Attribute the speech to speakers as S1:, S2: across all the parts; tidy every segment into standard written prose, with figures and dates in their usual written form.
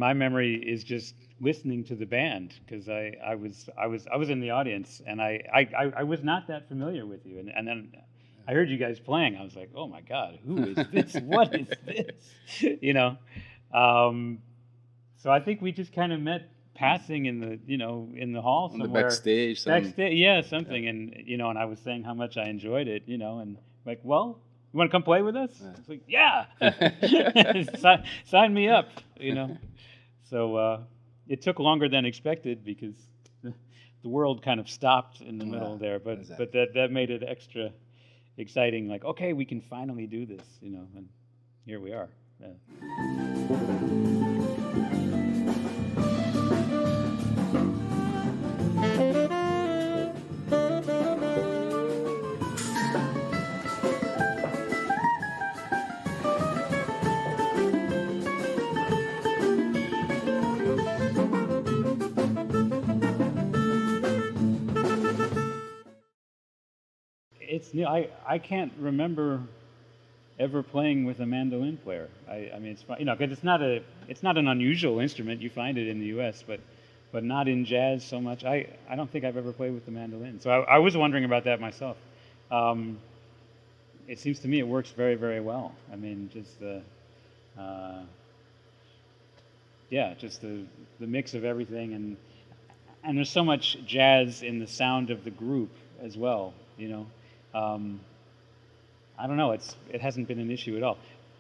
S1: My memory is just listening to the band because I was in the audience, and I was not that familiar with you, and then I heard you guys playing. I was like, oh my God, who is this? What is this? You know. So I think we just kind of met passing in the in the hall somewhere.
S2: On the backstage.
S1: Backstage, yeah, something, and and I was saying how much I enjoyed it, and like, well, you want to come play with us? It's like, yeah, sign me up, So it took longer than expected because the world kind of stopped in the middle there, but
S2: exactly.
S1: but that made it extra exciting. Like, okay, we can finally do this, and here we are. Yeah. It's new. I can't remember ever playing with a mandolin player. I mean, it's because it's not an unusual instrument. You find it in the U.S., but not in jazz so much. I don't think I've ever played with the mandolin. So I was wondering about that myself. It seems to me it works very, very well. I mean, just the mix of everything, and there's so much jazz in the sound of the group as well. I don't know. It hasn't been an issue at all.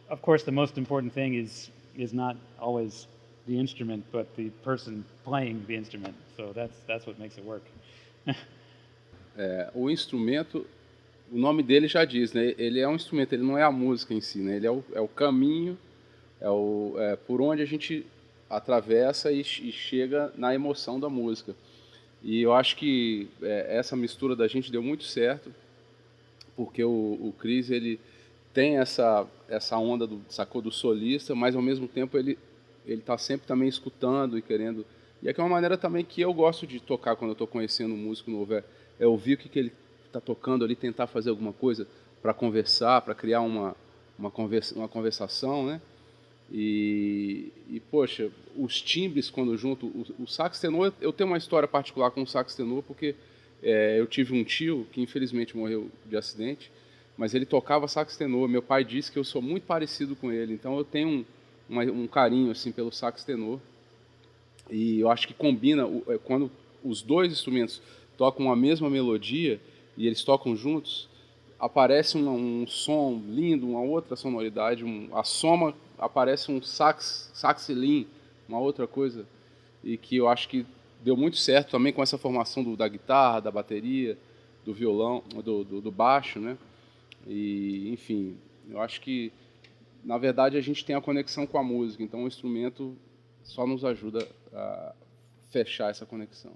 S1: Of course, the most important thing is not always the instrument, but the person playing the instrument. So that's what makes it work.
S2: O instrumento, o nome dele já diz, né? Ele é um instrumento, ele não é a música em si, né? Ele é o caminho, por onde a gente atravessa e chega na emoção da música. E eu acho que essa mistura da gente deu muito certo, porque o Chris, ele tem essa onda do solista, mas ao mesmo tempo ele está sempre também escutando e querendo. E é uma maneira também que eu gosto de tocar quando eu estou conhecendo um músico novo, é ouvir o que ele está tocando ali, tentar fazer alguma coisa para conversar, para criar uma conversação, né? E poxa, os timbres quando junto, o sax tenor, eu tenho uma história particular com o sax tenor, porque eu tive um tio que infelizmente morreu de acidente, mas ele tocava sax tenor. Meu pai disse que eu sou muito parecido com ele, então eu tenho um carinho assim pelo sax tenor, e eu acho que combina quando os dois instrumentos tocam a mesma melodia e eles tocam juntos, aparece um som lindo, uma outra sonoridade, a soma aparece um saxilin, uma outra coisa, e que eu acho que deu muito certo também com essa formação da guitarra, da bateria, do violão, do baixo, né? E, enfim, eu acho que, na verdade, a gente tem a conexão com a música, então o instrumento só nos ajuda a fechar essa conexão.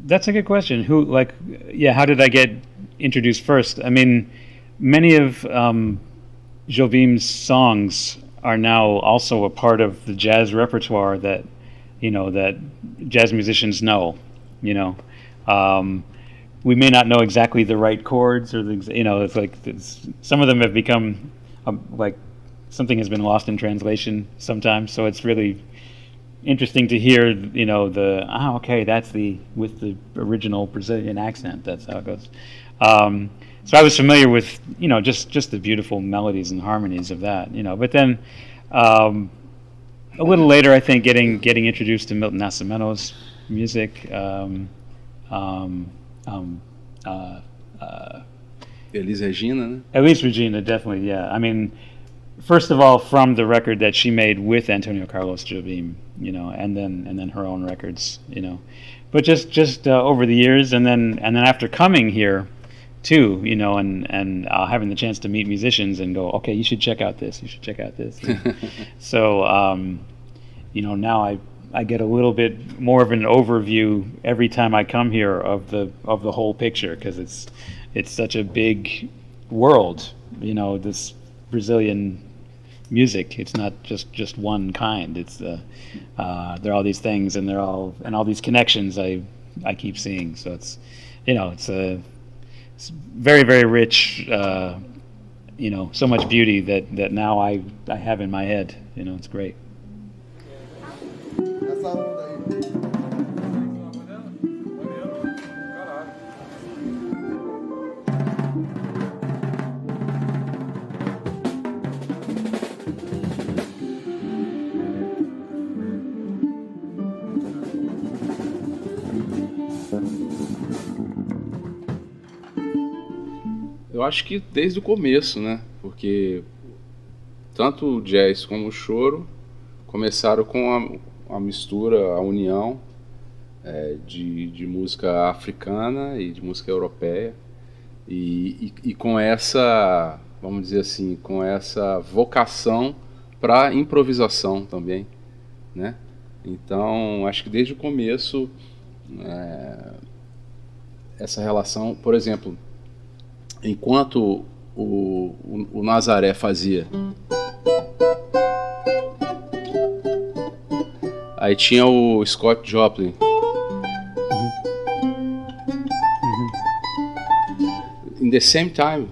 S1: That's a good question. How did I get introduced first? I mean, many of Jobim's songs are now also a part of the jazz repertoire that jazz musicians know. We may not know exactly the right chords, or it's like some of them have become like something has been lost in translation sometimes. So it's really interesting to hear, okay, that's with the original Brazilian accent. That's how it goes. So I was familiar with, just the beautiful melodies and harmonies of that, But then a little later, I think, getting introduced to Milton Nascimento's music.
S2: Elis Regina, né?
S1: Elis Regina, definitely, yeah. I mean, first of all, from the record that she made with Antonio Carlos Jobim, and then her own records, But just over the years, and then after coming here, too, and having the chance to meet musicians and go, okay, you should check out this. You should check out this. So, now I get a little bit more of an overview every time I come here of the whole picture, because it's such a big world, this Brazilian music. It's not just one kind. It's there are all these things, and all these connections I keep seeing. So it's it's very, very rich. So much beauty that now I have in my head. It's great.
S2: Eu acho que desde o começo, né? Porque tanto o jazz como o choro começaram com a mistura, a união de música africana e de música europeia e com essa, vamos dizer assim, com essa vocação para improvisação também, né? Então, acho que desde o começo essa relação, por exemplo, enquanto o Nazaré fazia, aí tinha o Scott Joplin. In the same time,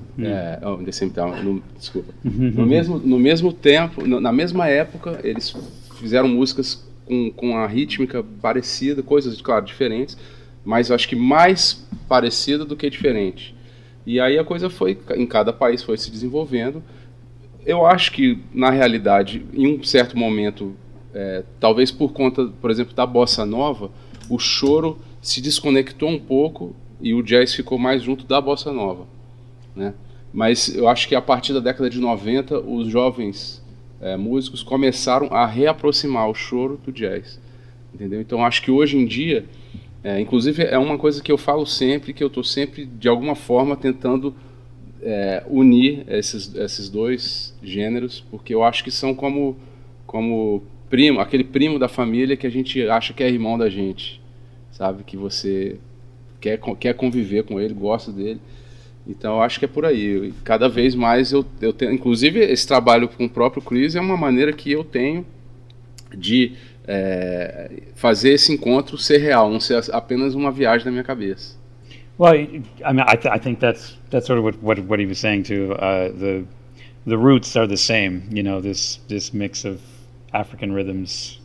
S2: desculpa. No mesmo tempo, na mesma época, eles fizeram músicas com a rítmica parecida, coisas, claro, diferentes, mas eu acho que mais parecida do que diferente. E aí a coisa foi, em cada país foi se desenvolvendo. Eu acho que, na realidade, em um certo momento, talvez por conta, por exemplo, da bossa nova, o choro se desconectou um pouco e o jazz ficou mais junto da bossa nova, né? Mas eu acho que a partir da década de 90, os jovens músicos começaram a reaproximar o choro do jazz, entendeu? Então acho que hoje em dia, inclusive é uma coisa que eu falo sempre, que eu estou sempre, de alguma forma, tentando unir esses dois gêneros, porque eu acho que são como primo, aquele primo da família que a gente acha que é irmão da gente, sabe? Que você quer conviver com ele, gosta dele. Então eu acho que é por aí. Cada vez mais eu tenho, inclusive esse trabalho com o próprio Chris é uma maneira que eu tenho de fazer esse encontro ser real, não ser apenas uma viagem na minha cabeça.
S1: Well, I mean, I think that's sort of what he was saying too. The roots are the same, this mix of African rhythms,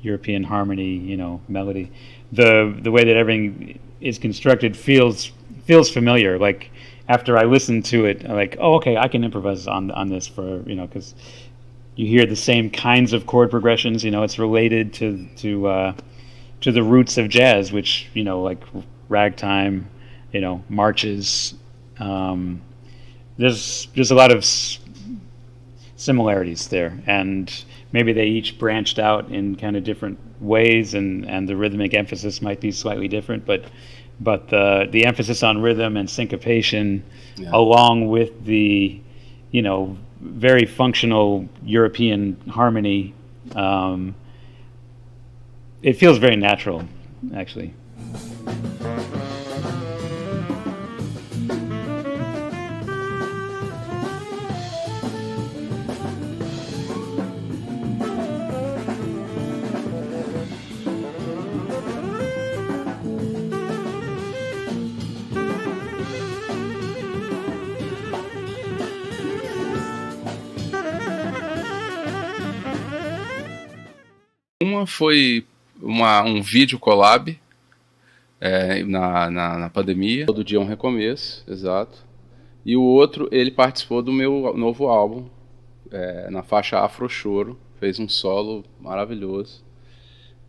S1: European harmony, melody. The way that everything is constructed feels familiar. Like after I listen to it, I'm like, oh, okay, I can improvise on this because you hear the same kinds of chord progressions. It's related to the roots of jazz, which like ragtime, marches. There's a lot of similarities there, and maybe they each branched out in kind of different ways, and the rhythmic emphasis might be slightly different, but the emphasis on rhythm and syncopation, along with the very functional European harmony, it feels very natural, actually.
S2: Uma foi um vídeo collab na pandemia, todo dia um recomeço, exato. E o outro, ele participou do meu novo álbum, na faixa Afro Choro, fez um solo maravilhoso.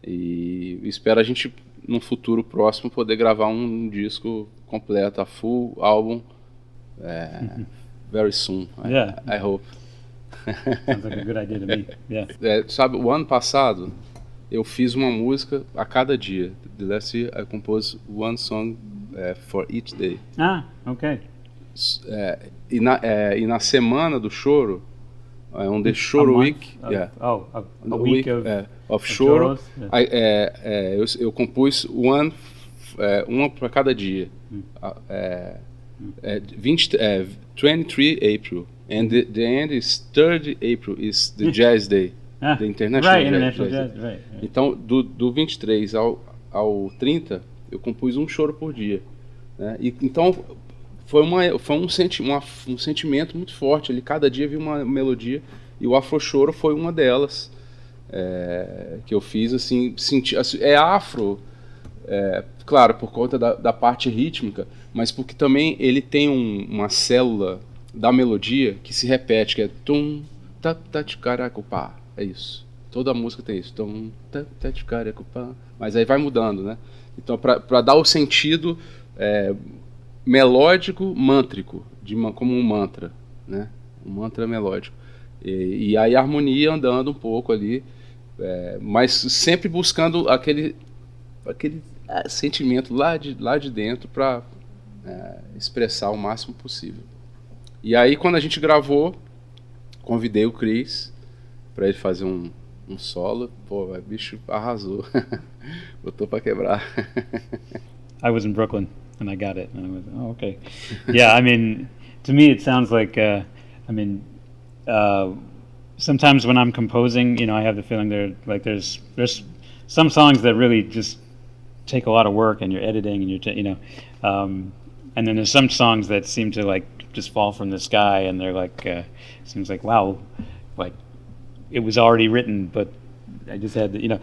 S2: E espero a gente, num futuro próximo, poder gravar um disco completo, a full album, very soon, I hope.
S1: Sounds like a good idea to me. Yeah.
S2: Sabe, o ano passado eu fiz uma música a cada dia. The last year I composed one song for each day.
S1: Ah, okay.
S2: E na semana do choro, on the Choro Week,
S1: a week
S2: of Choro,
S1: choros,
S2: eu compus uma para cada dia. 23 April. And the end is 3rd April, is the Jazz Day, the International
S1: Right,
S2: Jazz,
S1: International
S2: Jazz
S1: Jazz,
S2: Day.
S1: right.
S2: Então, do 23 ao 30, eu compus um choro por dia, né? E, então, foi um sentimento muito forte ali. Cada dia vi uma melodia, e o afrochoro foi uma delas, que eu fiz, assim, é afro, claro, por conta da parte rítmica, mas porque também ele tem uma célula da melodia que se repete, que é tum, ta, ta, ticaracupá, é isso. Toda a música tem isso, tum, ta, ta, ticaracupá, mas aí vai mudando, né? Então, para dar o sentido melódico, mântrico, como um mantra, né? Um mantra melódico. E aí a harmonia andando um pouco ali, mas sempre buscando aquele sentimento lá de dentro para expressar o máximo possível. E aí, quando a gente gravou, convidei o Chris para ele fazer um solo. Pô, o bicho arrasou. Botou para quebrar.
S1: I was in Brooklyn and I got it, and I was, oh, okay. Yeah, I mean, to me it sounds like, sometimes when I'm composing, I have the feeling there's some songs that really just take a lot of work, and you're editing, and and then there's some songs that seem to like just fall from the sky, and they're like, seems like, wow, like it was already written, but I just had to,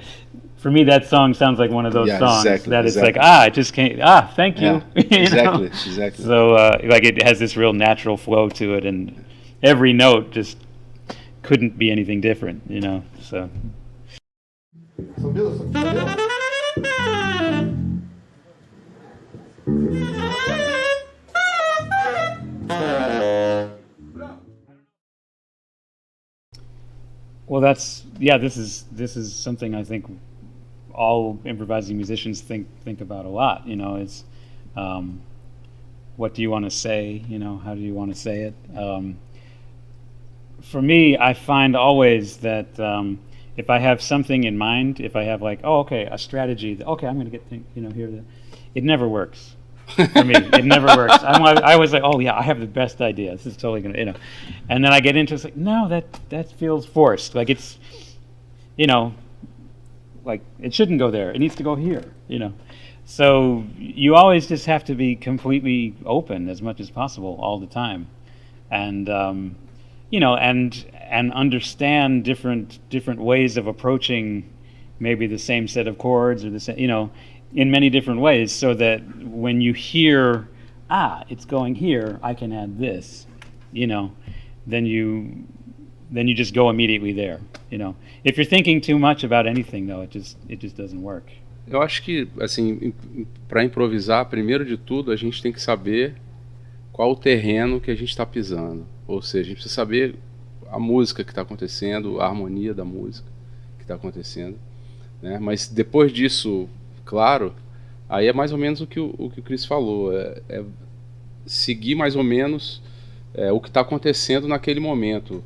S1: for me that song sounds like one of those songs that it's like, it just can't, thank you.
S2: Yeah, exactly.
S1: So like it has this real natural flow to it, and every note just couldn't be anything different, so. Well, this is something I think all improvising musicians think about a lot. It's what do you want to say? How do you want to say it? For me, I find always that if I have something in mind, if I have like, a strategy, I'm going to get here, it never works. For me, it never works. I was like, I have the best idea. This is totally gonna, and then I get into it's like, no, that feels forced. Like it's, like it shouldn't go there. It needs to go here. So you always just have to be completely open as much as possible all the time, and and understand different ways of approaching maybe the same set of chords or the same, in many different ways, so that when you hear, it's going here, I can add this, then you just go immediately there, If you're thinking too much about anything, though, it just doesn't work.
S2: Eu acho que, assim, para improvisar, primeiro de tudo, a gente tem que saber qual o terreno que a gente está pisando. Ou seja, a gente precisa saber a música que está acontecendo, a harmonia da música que está acontecendo, né? Mas depois disso, claro, aí é mais ou menos o que o Chris falou, é seguir mais ou menos o que está acontecendo naquele momento.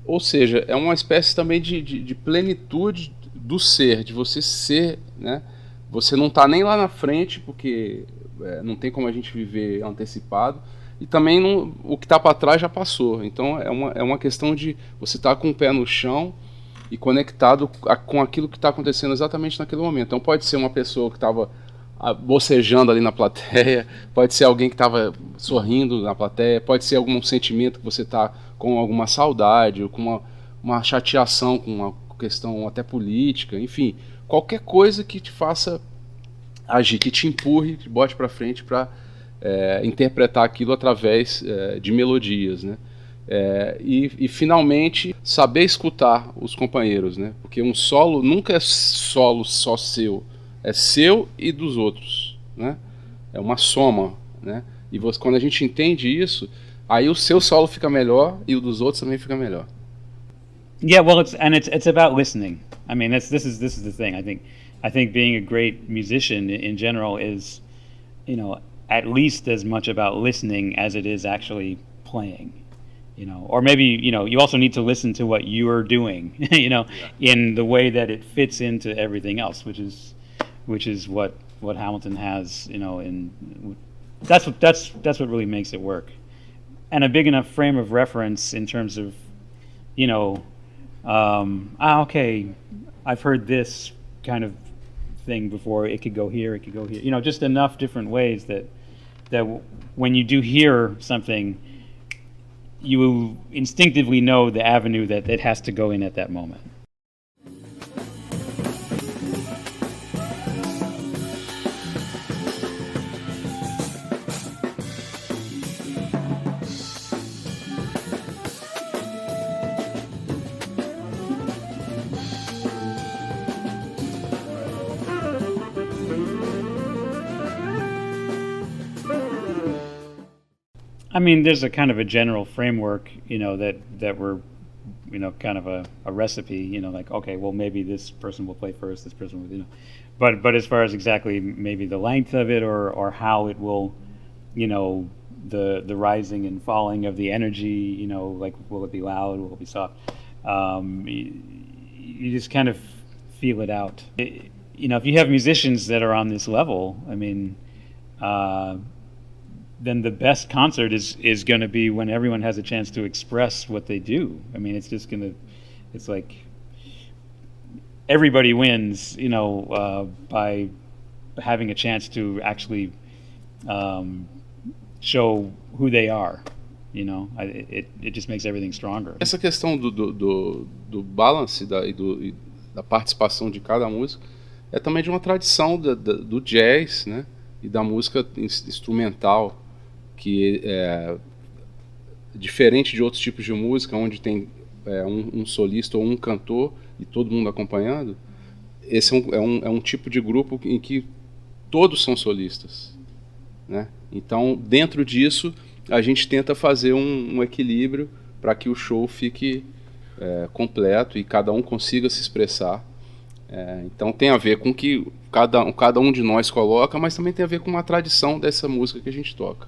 S2: Ou seja, é uma espécie também de plenitude do ser, de você ser, né? Você não está nem lá na frente, porque não tem como a gente viver antecipado, e também o que está para trás já passou. Então é uma questão de você estar com o pé no chão e conectado com aquilo que está acontecendo exatamente naquele momento. Então pode ser uma pessoa que estava bocejando ali na plateia, pode ser alguém que estava sorrindo na plateia, pode ser algum sentimento que você está com alguma saudade, ou com uma chateação com uma questão até política, enfim, qualquer coisa que te faça agir, que te empurre, que te bote para frente para interpretar aquilo através de melodias, né? E finalmente saber escutar os companheiros, né? Porque um solo nunca é solo só seu, é seu e dos outros, né? É uma soma, né? E quando a gente entende isso, aí o seu solo fica melhor e o dos outros também fica melhor.
S1: Yeah, well, it's about listening. I mean, this is the thing. I think being a great musician in general is, at least as much about listening as it is actually playing. Or maybe, you also need to listen to what you're doing, in the way that it fits into everything else, which is what Hamilton has, that's what really makes it work. and a big enough frame of reference in terms of, you know, okay, I've heard this kind of thing before. It could go here, it could go here. You know, just enough different ways that when you do hear something, you instinctively know the avenue that it has to go in at that moment. I mean, there's a kind of a general framework, you know, that we're, you know, kind of a recipe, you know, like, okay, well, maybe this person will play first, this person will, you know, but as far as exactly maybe the length of it or how it will, you know, the rising and falling of the energy, you know, like, will it be loud, will it be soft? You just kind of feel it out. You know, if you have musicians that are on this level, I mean, then the best concert is going to be when everyone has a chance to express what they do. I mean, it's just going to, it's like everybody wins, you know, by having a chance to actually show who they are, you know. It just makes everything stronger.
S2: Essa questão do balance e da participação de cada músico é também de uma tradição do jazz, né, e da música instrumental, que é diferente de outros tipos de música, onde tem um solista ou um cantor e todo mundo acompanhando. Esse é um tipo de grupo em que todos são solistas, né? Então, dentro disso, a gente tenta fazer um equilíbrio para que o show fique completo e cada um consiga se expressar. Então tem a ver com o que cada um de nós coloca, mas também tem a ver com uma tradição dessa música que a gente toca.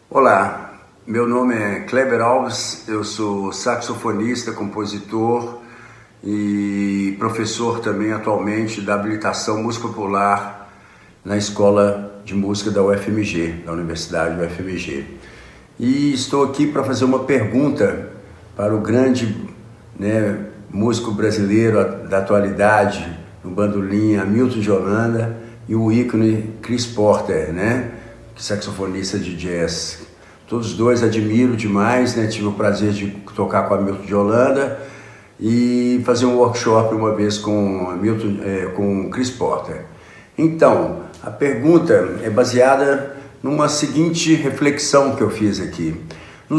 S3: Olá, meu nome é Kleber Alves, eu sou saxofonista, compositor e professor também atualmente da habilitação música popular na Escola de Música da UFMG, da Universidade UFMG. E estou aqui para fazer uma pergunta para o grande, né, músico brasileiro da atualidade, no bandolim, Hamilton de Holanda, e o ícone Chris Porter, né, saxofonista de jazz. Todos os dois admiro demais, né? Tive o prazer de tocar com Hamilton de Holanda e fazer um workshop uma vez com com Chris Porter. Então, a pergunta é baseada numa seguinte reflexão que eu fiz aqui. No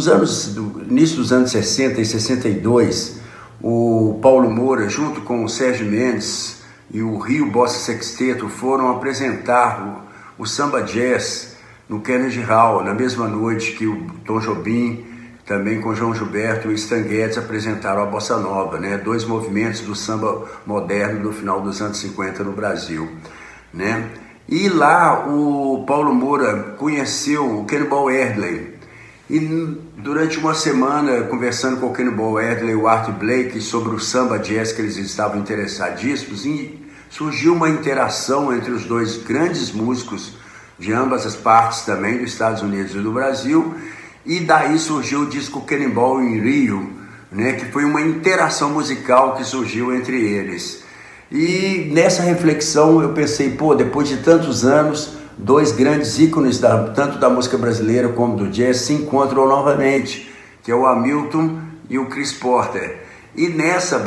S3: início dos anos 60 e 62, o Paulo Moura, junto com o Sérgio Mendes e o Rio Bossa Sexteto, foram apresentar o samba jazz no Carnegie Hall, na mesma noite que o Tom Jobim, também com João Gilberto e Stan Getz, apresentaram a Bossa Nova, né? Dois movimentos do samba moderno no final dos anos 50 no Brasil, né? E lá o Paulo Moura conheceu o Cannonball Adderley, e durante uma semana, conversando com o Cannonball Adderley e o Art Blakey sobre o samba jazz que eles estavam interessadíssimos, e surgiu uma interação entre os dois grandes músicos de ambas as partes também, dos Estados Unidos e do Brasil, e daí surgiu o disco Cannonball em Rio, né, que foi uma interação musical que surgiu entre eles. E nessa reflexão eu pensei, pô, depois de tantos anos, dois grandes ícones tanto da música brasileira como do jazz se encontram novamente, que é o Hamilton e o Chris Porter. E nessa,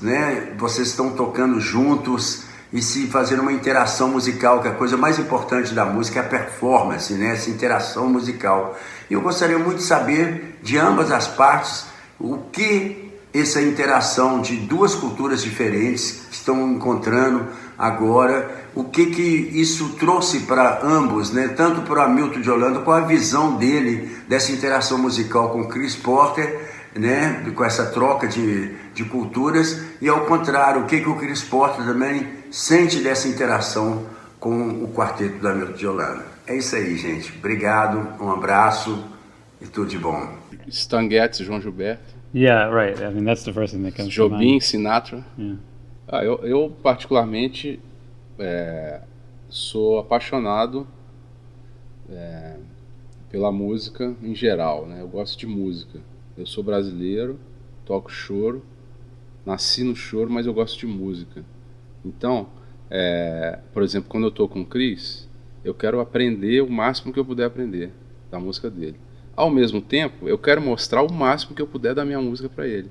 S3: né, vocês estão tocando juntos e se fazendo uma interação musical, que a coisa mais importante da música é a performance, né? Essa interação musical. E eu gostaria muito de saber, de ambas as partes, o que essa interação de duas culturas diferentes que estão encontrando agora, o que isso trouxe para ambos, né? Tanto para o Hamilton de Holanda, com a visão dele dessa interação musical com Chris Porter, né? Com essa troca de culturas, e ao contrário, o que o Chris Porter também sente dessa interação com o quarteto da Hamilton de Holanda. É isso aí, gente. Obrigado, um abraço e tudo de bom.
S2: Stan Getz, João Gilberto.
S1: Yeah, right. I mean, that's the first thing that comes to
S2: Jobim,
S1: mind.
S2: Sinatra.
S1: Yeah.
S2: Eu particularmente sou apaixonado pela música em geral, né? Eu gosto de música. Eu sou brasileiro, toco choro, nasci no choro, mas eu gosto de música. Então, por exemplo, quando eu estou com o Chris, eu quero aprender o máximo que eu puder aprender da música dele. Ao mesmo tempo, eu quero mostrar o máximo que eu puder da minha música para ele.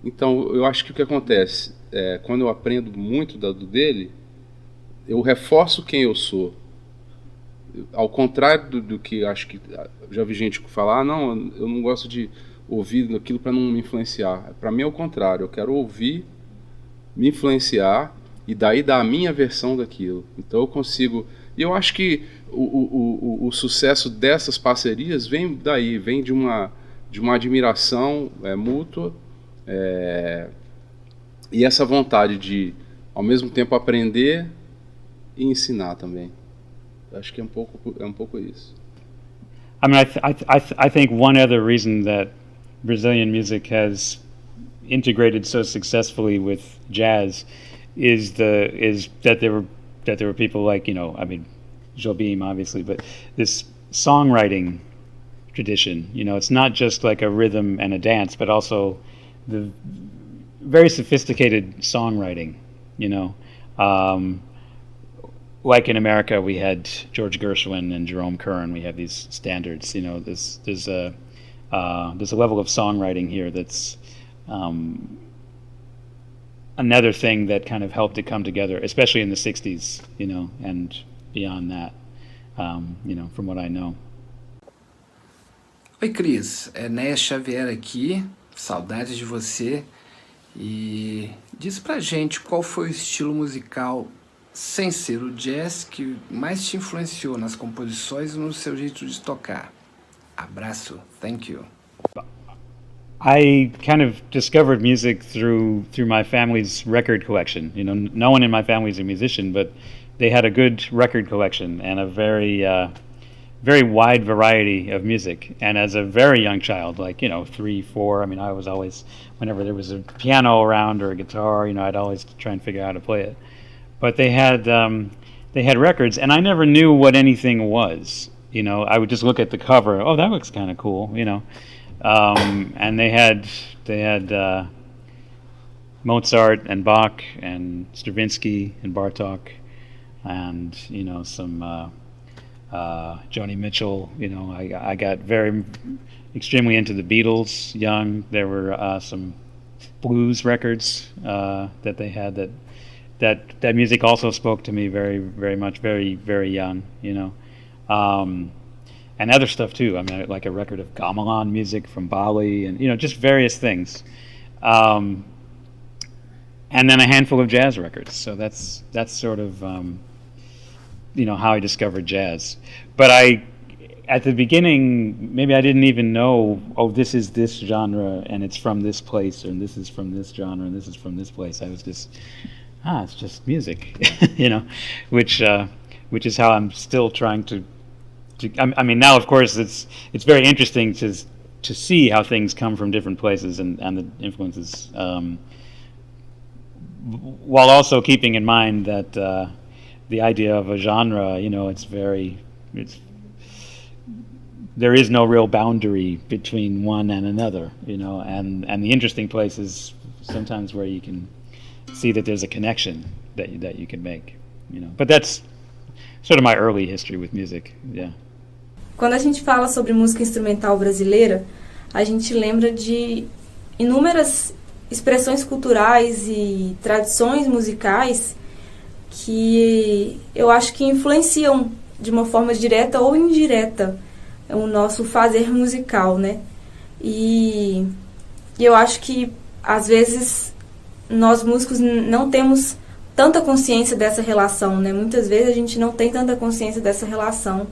S2: Então, eu acho que o que acontece, quando eu aprendo muito do dele, eu reforço quem eu sou. Ao contrário do que acho que já vi gente falar, não, eu não gosto de ouvir aquilo para não me influenciar. Para mim é o contrário, eu quero ouvir, me influenciar e daí dar a minha versão daquilo. Então eu consigo... E eu acho que o sucesso dessas parcerias vem daí, vem de uma admiração mútua e essa vontade de, ao mesmo tempo, aprender e ensinar também. Acho que é um pouco isso.
S1: I mean, I think one other reason that Brazilian music has integrated so successfully with jazz is that there were people like, I mean, Jobim obviously, but this songwriting tradition, it's not just like a rhythm and a dance, but also the very sophisticated songwriting, like in America, we had George Gershwin and Jerome Kern. We have these standards. There's a level of songwriting here that's another thing that kind of helped it come together, especially in the '60s, and beyond that, from what I know.
S4: Oi, Cris. Enéas Xavier aqui. Saudades de você. E diz pra gente qual foi o estilo musical, sem ser o jazz, que mais te influenciou nas composições e no seu jeito de tocar. Abraço. Thank you.
S1: I kind of discovered music through my family's record collection. No one in my family is a musician, but they had a good record collection and a very wide variety of music. And as a very young child, like 3, 4, I mean, I was always, whenever there was a piano around or a guitar, I'd always try and figure out how to play it. But they had records, and I never knew what anything was. I would just look at the cover. Oh, that looks kind of cool. And they had Mozart and Bach and Stravinsky and Bartók, and some Joni Mitchell. I got extremely into the Beatles young. There were some blues records that they had that music also spoke to me very, very much, very, very young, and other stuff too. I mean, like a record of gamelan music from Bali, and just various things, and then a handful of jazz records. So that's sort of how I discovered jazz. But at the beginning, maybe I didn't even know, this is this genre, and it's from this place, and this is from this genre, and this is from this place. I was just, it's just music, which is how I'm still trying to. I mean, now of course it's very interesting to see how things come from different places and the influences, while also keeping in mind that the idea of a genre, there is no real boundary between one and another, and the interesting place is sometimes where you can see that there's a connection that you can make, But that's sort of my early history with music, yeah.
S5: Quando a gente fala sobre música instrumental brasileira, a gente lembra de inúmeras expressões culturais e tradições musicais que eu acho que influenciam de uma forma direta ou indireta o nosso fazer musical, né? E eu acho que, às vezes, nós músicos não temos tanta consciência dessa relação, né? Muitas vezes a gente não tem tanta consciência dessa relação.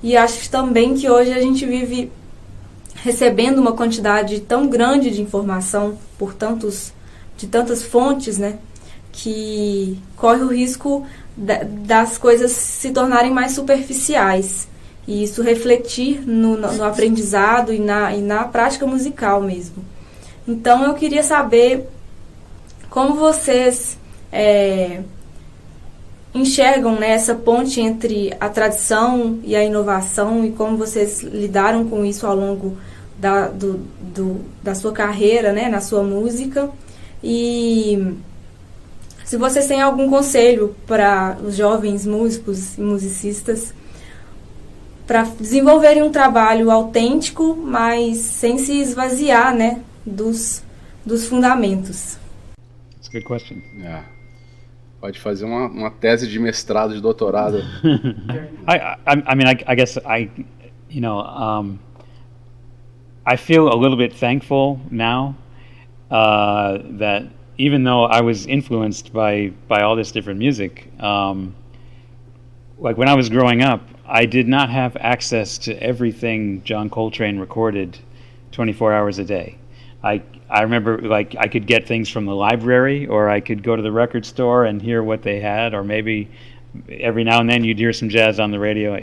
S5: E acho também que hoje a gente vive recebendo uma quantidade tão grande de informação de tantas fontes, né? Que corre o risco das coisas se tornarem mais superficiais. e isso refletir no aprendizado e na prática musical mesmo. Então eu queria saber como vocês enxergam, né, essa ponte entre a tradição e a inovação e como vocês lidaram com isso ao longo da sua carreira, né, na sua música. E se vocês têm algum conselho para os jovens músicos e musicistas para desenvolverem um trabalho autêntico, mas sem se esvaziar, né, dos fundamentos.
S1: That's a good question.
S2: É. Pode fazer uma tese de mestrado, de doutorado.
S1: I mean, I guess I feel a little bit thankful now that even though I was influenced by all this different music, like when I was growing up, I did not have access to everything John Coltrane recorded 24 hours a day. I remember, like, I could get things from the library, or I could go to the record store and hear what they had, or maybe every now and then you'd hear some jazz on the radio,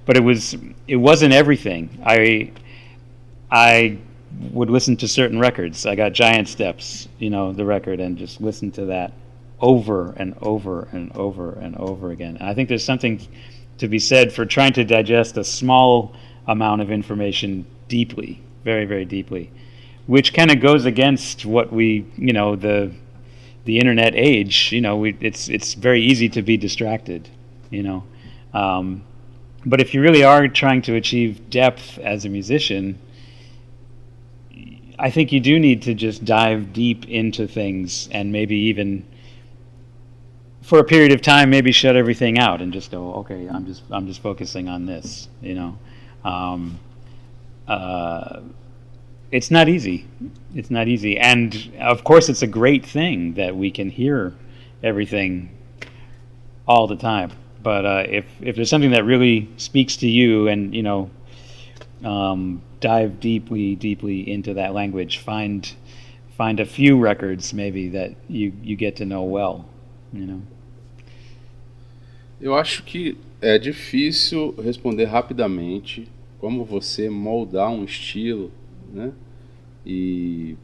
S1: but it wasn't everything. I would listen to certain records. I got Giant Steps, the record, and just listen to that over and over and over and over again. And I think there's something to be said for trying to digest a small amount of information deeply, very, very deeply, which kind of goes against what we, the internet age. It's very easy to be distracted, but if you really are trying to achieve depth as a musician, I think you do need to just dive deep into things and maybe even for a period of time maybe shut everything out and just go, okay, I'm just focusing on this, It's not easy. It's not easy. And of course it's a great thing that we can hear everything all the time. But if there's something that really speaks to you and, dive deeply into that language, find a few records maybe that you get to know well,
S2: Eu acho que é difícil responder rapidamente como você moldar um estilo, né? E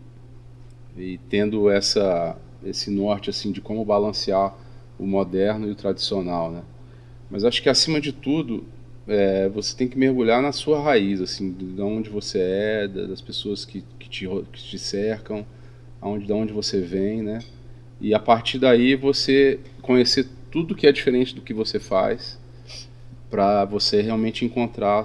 S2: tendo esse norte assim de como balancear o moderno e o tradicional, né? Mas acho que acima de tudo você tem que mergulhar na sua raiz, assim, de onde você é, das pessoas que te cercam, de onde você vem, né? E a partir daí você conhecer tudo que é diferente do que você faz, para você realmente encontrar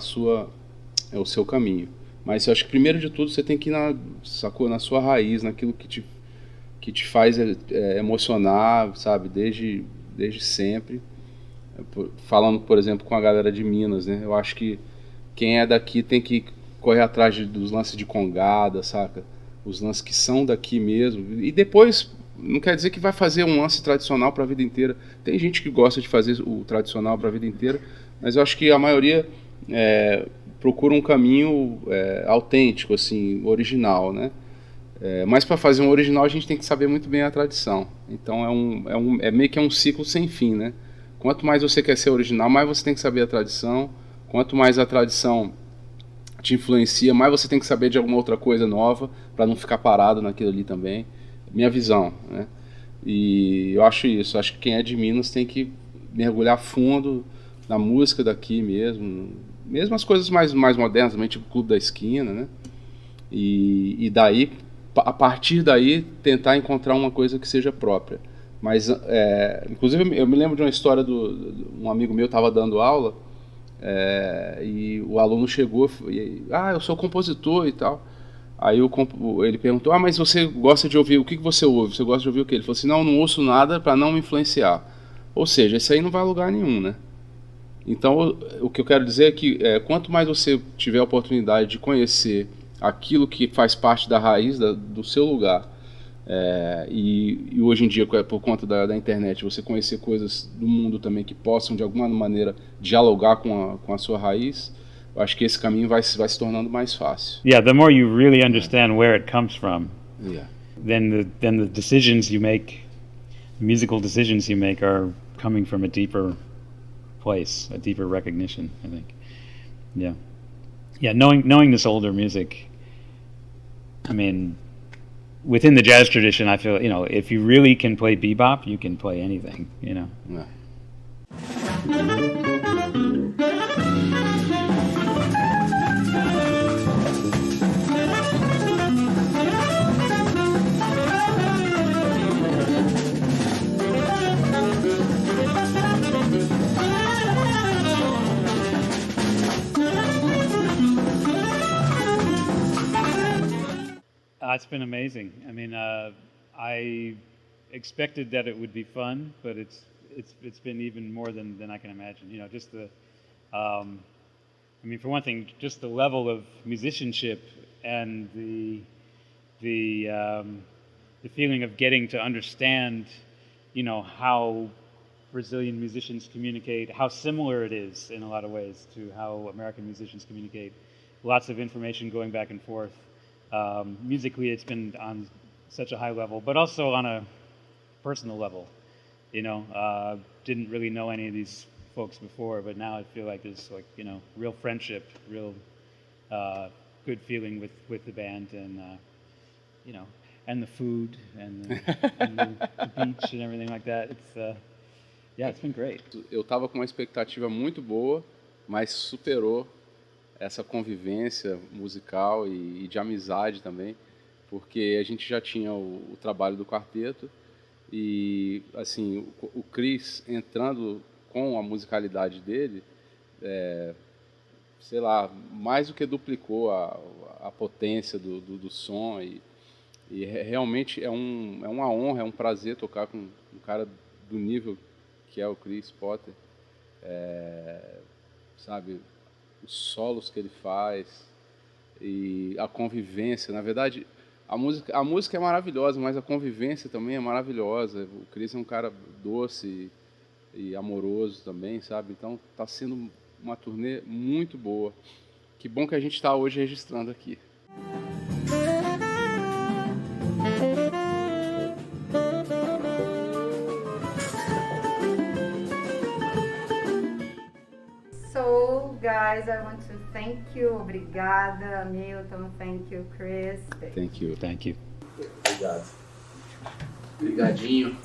S2: o seu caminho. Mas eu acho que primeiro de tudo você tem que ir na sua raiz, naquilo que te faz emocionar, sabe, desde sempre. Falando, por exemplo, com a galera de Minas, né? Eu acho que quem é daqui tem que correr atrás dos lances de congada, saca? Os lances que são daqui mesmo. E depois, não quer dizer que vai fazer um lance tradicional para a vida inteira. Tem gente que gosta de fazer o tradicional para a vida inteira, mas eu acho que a maioria procura um caminho autêntico, assim, original, né? Mas para fazer um original a gente tem que saber muito bem a tradição. Então é meio que um ciclo sem fim, né? Quanto mais você quer ser original, mais você tem que saber a tradição. Quanto mais a tradição te influencia, mais você tem que saber de alguma outra coisa nova para não ficar parado naquilo ali também. Minha visão, né? E eu acho isso. Acho que quem é de Minas tem que mergulhar fundo na música daqui mesmo as coisas mais modernas, também, tipo o Clube da Esquina, né? E daí, a partir daí, tentar encontrar uma coisa que seja própria. Mas, inclusive, eu me lembro de uma história um amigo meu estava dando aula e o aluno chegou e eu sou compositor e tal. Aí ele perguntou, mas você gosta de ouvir, o que você ouve? Você gosta de ouvir o quê? Ele falou assim, não ouço nada para não me influenciar. Ou seja, isso aí não vai a lugar nenhum, né? Então, o que eu quero dizer é que quanto mais você tiver a oportunidade de conhecer aquilo que faz parte da raiz do seu lugar, e hoje em dia, por conta da internet, você conhecer coisas do mundo também que possam, de alguma maneira, dialogar com a sua raiz, eu acho que esse caminho vai se tornando mais fácil.
S1: Yeah, the more you really understand where it comes from, then the decisions you make, the musical decisions you make are coming from a deeper place, a deeper recognition, I think. Yeah. Yeah, knowing this older music, I mean, within the jazz tradition, I feel, if you really can play bebop, you can play anything,
S2: Yeah.
S1: It's been amazing. I mean, I expected that it would be fun, but it's been even more than I can imagine. Just the, I mean, for one thing, just the level of musicianship and the feeling of getting to understand, how Brazilian musicians communicate, how similar it is in a lot of ways to how American musicians communicate. Lots of information going back and forth. Musically, it's been on such a high level, but also on a personal level. Didn't really know any of these folks before, but now I feel like there's real friendship, real good feeling with the band, and and the food and the beach and everything like that. It's been great.
S2: Eu estava com uma expectativa muito boa, mas superou essa convivência musical e de amizade também, porque a gente já tinha o trabalho do quarteto e, assim, o Chris entrando com a musicalidade dele, sei lá, mais do que duplicou a potência do som e realmente é uma honra, é um prazer tocar com um cara do nível que é o Chris Potter, sabe? Os solos que ele faz e a convivência. Na verdade, a música é maravilhosa, mas a convivência também é maravilhosa. O Chris é um cara doce e amoroso também, sabe? Então está sendo uma turnê muito boa. Que bom que a gente está hoje registrando aqui.
S6: Guys, I want to thank you. Obrigada, Hamilton. Thank you, Chris.
S2: Thank you.
S1: Thank you.
S2: Obrigado.
S4: Obrigadinho.